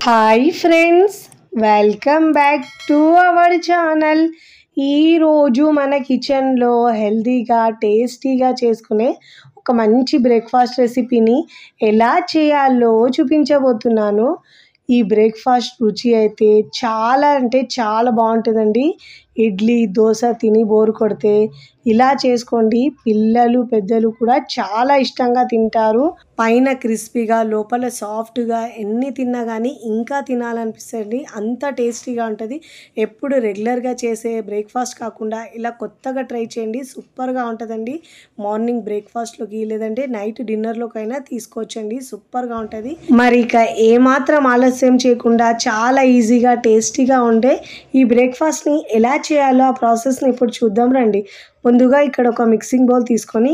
Hi friends, welcome back to our channel. ఈరోజు మన కిచెన్లో హెల్తీగా టేస్టీగా చేసుకునే ఒక మంచి బ్రేక్ఫాస్ట్ రెసిపీని ఎలా చేయాలో చూపించబోతున్నాను. ఈ బ్రేక్ఫాస్ట్ రుచి అయితే చాలా అంటే చాలా బాగుంటుందండి. ఇడ్లీ దోశ తిని బోరు కొడితే ఇలా చేసుకోండి. పిల్లలు పెద్దలు కూడా చాలా ఇష్టంగా తింటారు. పైన క్రిస్పీగా లోపల సాఫ్ట్గా ఎన్ని తిన్నా కానీ ఇంకా తినాలనిపిస్తుంది. అంత టేస్టీగా ఉంటుంది. ఎప్పుడు రెగ్యులర్గా చేసే బ్రేక్ఫాస్ట్ కాకుండా ఇలా కొత్తగా ట్రై చేయండి. సూపర్గా ఉంటుందండి. మార్నింగ్ బ్రేక్ఫాస్ట్లోకి లేదంటే నైట్ డిన్నర్లోకైనా తీసుకోవచ్చండి. సూపర్గా ఉంటుంది. మరి ఇక ఏమాత్రం ఆలస్యం చేయకుండా చాలా ఈజీగా టేస్టీగా ఉండే ఈ బ్రేక్ఫాస్ట్ని ఎలా చేయాలో ఆ ప్రాసెస్ని ఇప్పుడు చూద్దాం రండి. ముందుగా ఇక్కడ ఒక మిక్సింగ్ బౌల్ తీసుకొని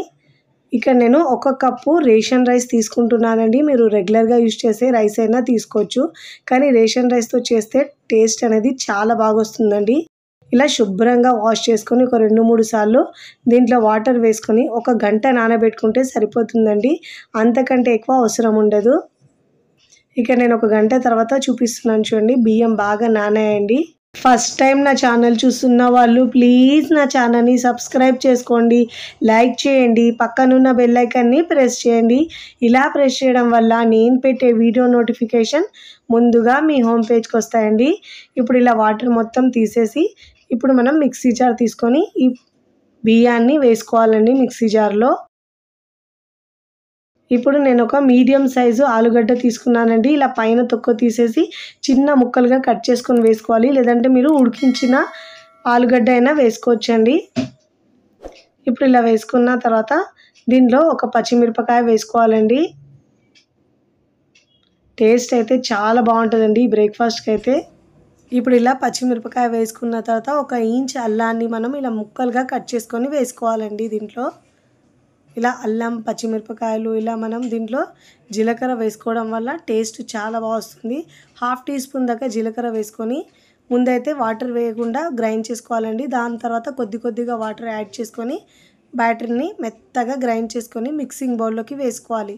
ఇక్కడ నేను 1 కప్పు రేషన్ రైస్ తీసుకుంటున్నానండి. మీరు రెగ్యులర్గా యూజ్ చేసే రైస్ అయినా తీసుకోవచ్చు, కానీ రేషన్ రైస్తో చేస్తే టేస్ట్ అనేది చాలా బాగా వస్తుందండి. ఇలా శుభ్రంగా వాష్ చేసుకొని ఒక 2-3 సార్లు దీంట్లో వాటర్ వేసుకొని 1 గంట నానబెట్టుకుంటే సరిపోతుందండి. అంతకంటే ఎక్కువ అవసరం ఉండదు. ఇక నేను 1 గంట తర్వాత చూపిస్తున్నాను చూడండి. బియ్యం బాగా నానాయండి. ఫస్ట్ టైం నా ఛానల్ చూస్తున్న వాళ్ళు ప్లీజ్ నా ఛానల్ని సబ్స్క్రైబ్ చేసుకోండి, లైక్ చేయండి, పక్కనున్న బెల్ ఐకాన్ని ప్రెస్ చేయండి. ఇలా ప్రెస్ చేయడం వల్ల నేను పెట్టే వీడియో నోటిఫికేషన్ ముందుగా మీ హోమ్ పేజ్కి వస్తాయండి. ఇప్పుడు ఇలా వాటర్ మొత్తం తీసేసి ఇప్పుడు మనం మిక్సీ జార్ తీసుకొని ఈ బియ్యాన్ని వేసుకోవాలండి మిక్సీ జార్లో. ఇప్పుడు నేను ఒక మీడియం సైజు ఆలుగడ్డ తీసుకున్నానండి. ఇలా పైన తొక్క తీసేసి చిన్న ముక్కలుగా కట్ చేసుకొని వేసుకోవాలి, లేదంటే మీరు ఉడికించిన ఆలుగడ్డ అయినా వేసుకోవచ్చండి. ఇప్పుడు ఇలా వేసుకున్న తర్వాత దీనిలో ఒక పచ్చిమిరపకాయ వేసుకోవాలండి. టేస్ట్ అయితే చాలా బాగుంటుందండి ఈ బ్రేక్ఫాస్ట్కి అయితే. ఇప్పుడు ఇలా పచ్చిమిరపకాయ వేసుకున్న తర్వాత 1 ఇంచ్ అల్లాన్ని మనం ఇలా ముక్కలుగా కట్ చేసుకొని వేసుకోవాలండి. దీంట్లో ఇలా అల్లం పచ్చిమిరపకాయలు ఇలా మనం దీంట్లో జీలకర్ర వేసుకోవడం వల్ల టేస్ట్ చాలా బాగా వస్తుంది. 1/2 టీ స్పూన్ దాకా జీలకర్ర వేసుకొని ముందైతే వాటర్ వేయకుండా గ్రైండ్ చేసుకోవాలండి. దాని తర్వాత కొద్దిగా వాటర్ యాడ్ చేసుకొని బ్యాటర్ని మెత్తగా గ్రైండ్ చేసుకొని మిక్సింగ్ బౌల్లోకి వేసుకోవాలి.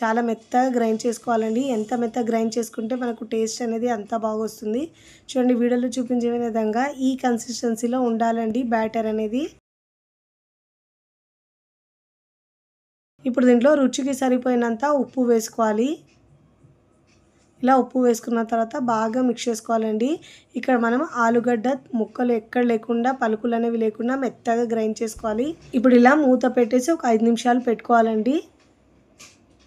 చాలా మెత్తగా గ్రైండ్ చేసుకోవాలండి. ఎంత మెత్తగా గ్రైండ్ చేసుకుంటే మనకు టేస్ట్ అనేది అంత బాగా వస్తుంది. చూడండి, వీడియోలో చూపించే విధంగా ఈ కన్సిస్టెన్సీలో ఉండాలండి బ్యాటర్ అనేది. ఇప్పుడు దీంట్లో రుచికి సరిపోయినంత ఉప్పు వేసుకోవాలి. ఇలా ఉప్పు వేసుకున్న తర్వాత బాగా మిక్స్ చేసుకోవాలండి. ఇక్కడ మనం ఆలుగడ్డ ముక్కలు ఎక్కడ లేకుండా పలుకులు అనేవి లేకుండా మెత్తగా గ్రైండ్ చేసుకోవాలి. ఇప్పుడు ఇలా మూత పెట్టేసి ఒక 5 నిమిషాలు పెట్టుకోవాలండి.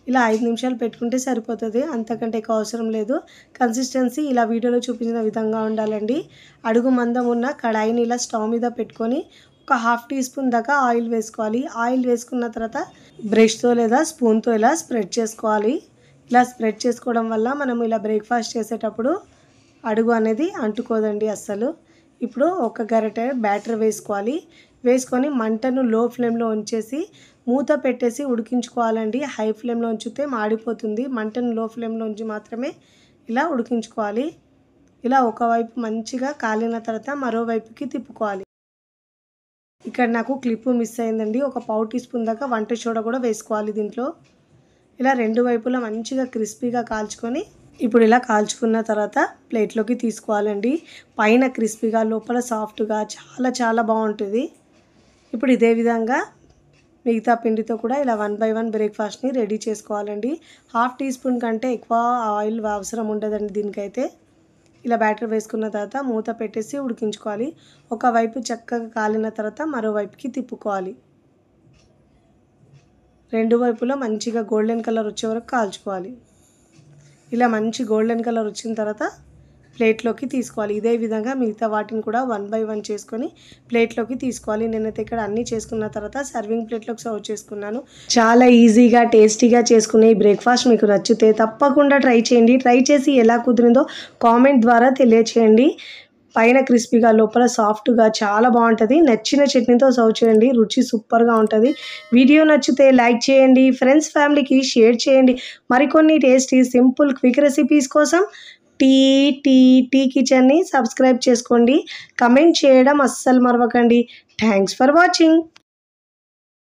ఇలా 5 నిమిషాలు పెట్టుకుంటే సరిపోతుంది, అంతకంటే ఎక్కువ అవసరం లేదు. కన్సిస్టెన్సీ ఇలా వీడియోలో చూపించిన విధంగా ఉండాలండి. అడుగు మందం ఉన్న కడాయిని ఇలా స్టవ్ మీద పెట్టుకొని ఒక 1/2 టీ స్పూన్ దాకా ఆయిల్ వేసుకోవాలి. ఆయిల్ వేసుకున్న తర్వాత బ్రష్తో లేదా స్పూన్తో ఇలా స్ప్రెడ్ చేసుకోవాలి. ఇలా స్ప్రెడ్ చేసుకోవడం వల్ల మనం ఇలా బ్రేక్ఫాస్ట్ చేసేటప్పుడు అడుగు అనేది అంటుకోదండి అస్సలు. ఇప్పుడు 1 గరిటె బ్యాటర్ వేసుకోవాలి. వేసుకొని మంటను లో ఫ్లేమ్లో ఉంచేసి మూత పెట్టేసి ఉడికించుకోవాలండి. హై ఫ్లేమ్లో ఉంచితే మాడిపోతుంది. మంటను లో ఫ్లేమ్లో ఉంచి మాత్రమే ఇలా ఉడికించుకోవాలి. ఇలా ఒకవైపు మంచిగా కాలిన తర్వాత మరోవైపుకి తిప్పుకోవాలి. ఇక్కడ నాకు క్లిప్ మిస్ అయిందండి. ఒక 1/4 టీ స్పూన్ దాకా వంట సోడా కూడా వేసుకోవాలి దీంట్లో. ఇలా 2 వైపులా మంచిగా క్రిస్పీగా కాల్చుకొని ఇప్పుడు ఇలా కాల్చుకున్న తర్వాత ప్లేట్లోకి తీసుకోవాలండి. పైన క్రిస్పీగా లోపల సాఫ్ట్గా చాలా బాగుంటుంది. ఇప్పుడు ఇదే విధంగా మిగతా పిండితో కూడా ఇలా 1 బై 1 బ్రేక్ఫాస్ట్ని రెడీ చేసుకోవాలండి. 1/2 టీ స్పూన్ కంటే ఎక్కువ ఆయిల్ అవసరం ఉండదండి దీనికైతే. ఇలా బ్యాటర్ వేసుకున్న తర్వాత మూత పెట్టేసి ఉడికించుకోవాలి. ఒకవైపు చక్కగా కాలిన తర్వాత మరోవైపుకి తిప్పుకోవాలి. 2 వైపులా మంచిగా గోల్డెన్ కలర్ వచ్చే వరకు కాల్చుకోవాలి. ఇలా మంచి గోల్డెన్ కలర్ వచ్చిన తర్వాత ప్లేట్లోకి తీసుకోవాలి. ఇదే విధంగా మిగతా వాటిని కూడా 1 బై 1 చేసుకొని ప్లేట్లోకి తీసుకోవాలి. నేనైతే ఇక్కడ అన్నీ చేసుకున్న తర్వాత సర్వింగ్ ప్లేట్లోకి సర్వ్ చేసుకున్నాను. చాలా ఈజీగా టేస్టీగా చేసుకునే ఈ బ్రేక్ఫాస్ట్ మీకు నచ్చితే తప్పకుండా ట్రై చేయండి. ట్రై చేసి ఎలా కుదిరిందో కామెంట్ ద్వారా తెలియచేయండి. పైన క్రిస్పీగా లోపల సాఫ్ట్గా చాలా బాగుంటుంది. నచ్చిన చట్నీతో సర్వ్ చేయండి, రుచి సూపర్గా ఉంటుంది. వీడియో నచ్చితే లైక్ చేయండి, ఫ్రెండ్స్ ఫ్యామిలీకి షేర్ చేయండి. మరికొన్ని టేస్టీ సింపుల్ క్విక్ రెసిపీస్ కోసం టీ కిచెన్ని సబ్స్క్రైబ్ చేసుకోండి. కమెంట్ చేయడం అస్సలు మరవకండి. Thanks for watching.